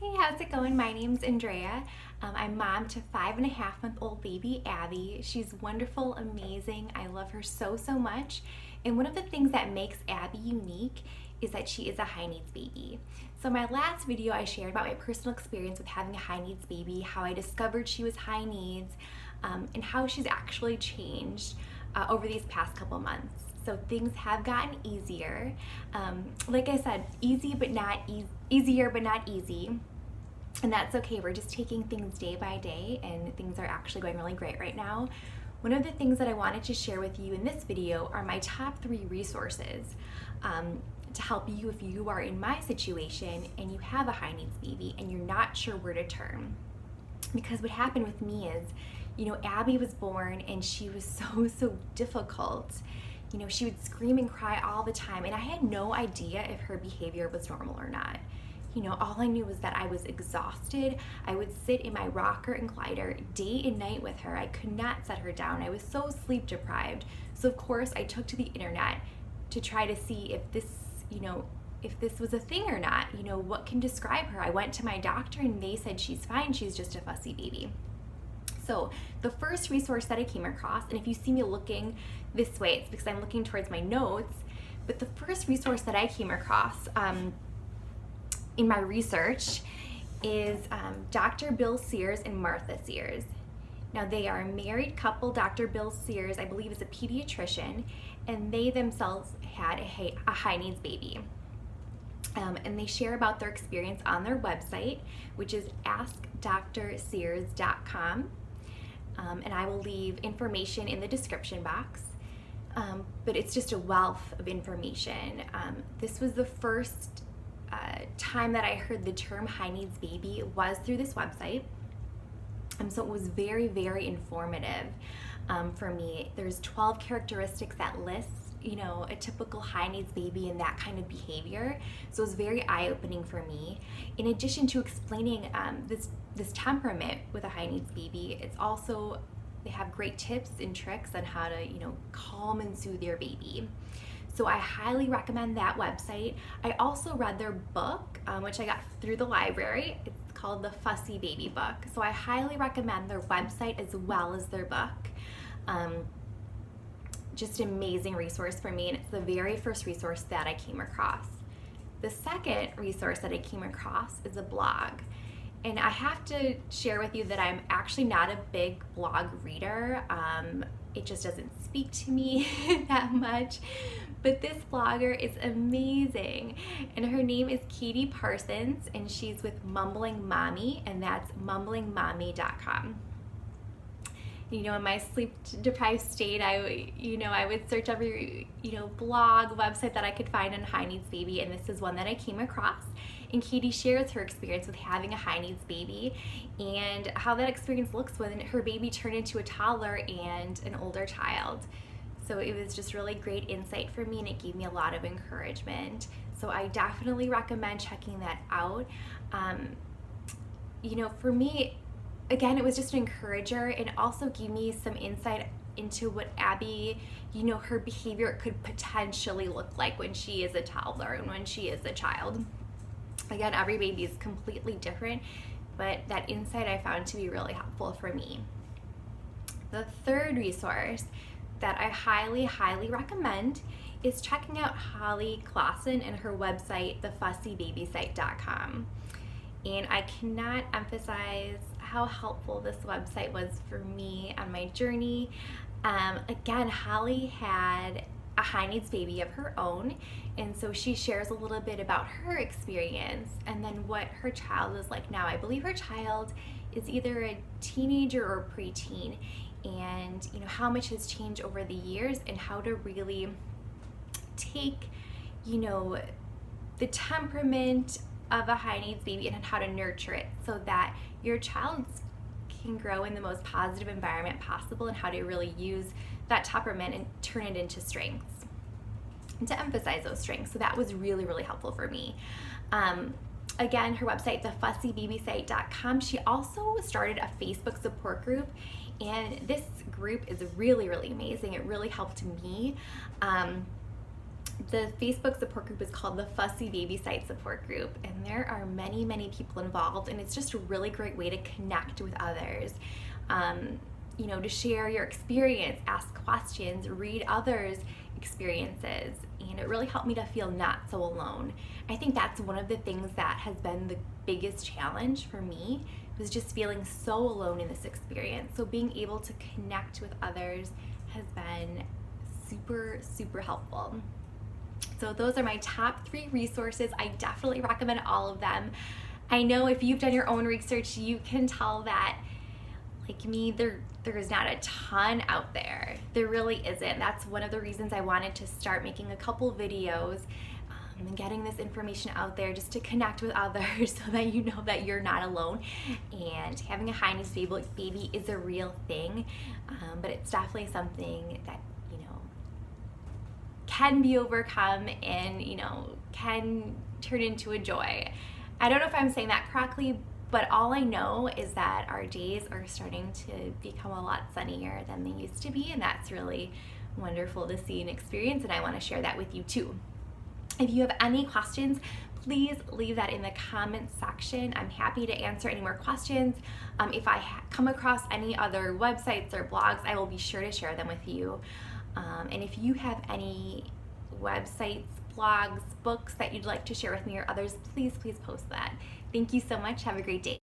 Hey, how's it going? My name's Andrea. I'm mom to 5.5-month-old baby Abby. She's wonderful, amazing. I love her so, so much. And one of the things that makes Abby unique is that she is a high needs baby. So my last video I shared about my personal experience with having a high needs baby, how I discovered she was high needs, and how she's actually changed over these past couple months. So things have gotten easier. Like I said, easier but not easy. And that's okay. We're just taking things day by day, and things are actually going really great right now. One of the things that I wanted to share with you in this video are my top 3 resources to help you if you are in my situation and you have a high needs baby and you're not sure where to turn. Because what happened with me is, Abby was born and she was so difficult. She would scream and cry all the time, and I had no idea if her behavior was normal or not. All I knew was that I was exhausted. I would sit in my rocker and glider day and night with her. I could not set her down. I was so sleep deprived. So of course I took to the internet to try to see if this was a thing or not. What can describe her? I went to my doctor and they said she's fine. She's just a fussy baby. So the first resource that I came across, and if you see me looking this way, it's because I'm looking towards my notes, but the first resource that I came across in my research is Dr. Bill Sears and Martha Sears. Now they are a married couple. Dr. Bill Sears, I believe, is a pediatrician, and they themselves had a high needs baby. And they share about their experience on their website, which is askdrsears.com. And I will leave information in the description box. But it's just a wealth of information. This was the first time that I heard the term high needs baby was through this website. So it was very, very informative for me. There's 12 characteristics that list a typical high needs baby and that kind of behavior. So it was very eye-opening for me. In addition to explaining this temperament with a high needs baby, it's also, they have great tips and tricks on how to calm and soothe your baby. So I highly recommend that website. I also read their book, which I got through the library. It's called the Fussy Baby Book. So I highly recommend their website as well as their book. Just an amazing resource for me, and it's the very first resource that I came across. The second resource that I came across is a blog. And I have to share with you that I'm actually not a big blog reader. It just doesn't speak to me that much. But this blogger is amazing. And her name is Parsons, and she's with Mumbling Mommy, and that's mumblingmommy.com. In my sleep deprived state, I would search every, blog, website that I could find on high needs baby, and this is one that I came across. And Katie shares her experience with having a high needs baby and how that experience looks when her baby turned into a toddler and an older child. So it was just really great insight for me, and it gave me a lot of encouragement. So I definitely recommend checking that out. For me, again, it was just an encourager, and also gave me some insight into what Abby, her behavior could potentially look like when she is a toddler and when she is a child. Again, every baby is completely different, but that insight I found to be really helpful for me. The third resource that I highly recommend is checking out Holly Klaassen and her website, thefussybabysite.com. And I cannot emphasize how helpful this website was for me on my journey. Again, Holly had a high needs baby of her own, and so she shares a little bit about her experience and then what her child is like now. I believe her child is either a teenager or preteen, and how much has changed over the years, and how to really take the temperament of a high needs baby and how to nurture it so that your child can grow in the most positive environment possible, and how to really use that temperament and turn it into strengths and to emphasize those strengths. So that was really helpful for me. Again, her website, thefussybabysite.com. She also started a Facebook support group, and this group is really amazing. It really helped me The Facebook support group is called the Fussy Baby Site Support Group, and there are many, many people involved, and it's just a really great way to connect with others. To share your experience, ask questions, read others' experiences, and it really helped me to feel not so alone. I think that's one of the things that has been the biggest challenge for me, was just feeling so alone in this experience. So being able to connect with others has been super, super helpful. So those are my top 3 resources. I definitely recommend all of them. I know if you've done your own research, you can tell that, like me, there is not a ton out there. There really isn't. That's one of the reasons I wanted to start making a couple videos and getting this information out there, just to connect with others so that you know that you're not alone. And having a high needs baby is a real thing, but it's definitely something that can be overcome and can turn into a joy. I don't know if I'm saying that correctly, but all I know is that our days are starting to become a lot sunnier than they used to be, and that's really wonderful to see and experience, and I want to share that with you too. If you have any questions, please leave that in the comments section. I'm happy to answer any more questions. If I come across any other websites or blogs, I will be sure to share them with you. And if you have any websites, blogs, books that you'd like to share with me or others, please post that. Thank you so much. Have a great day.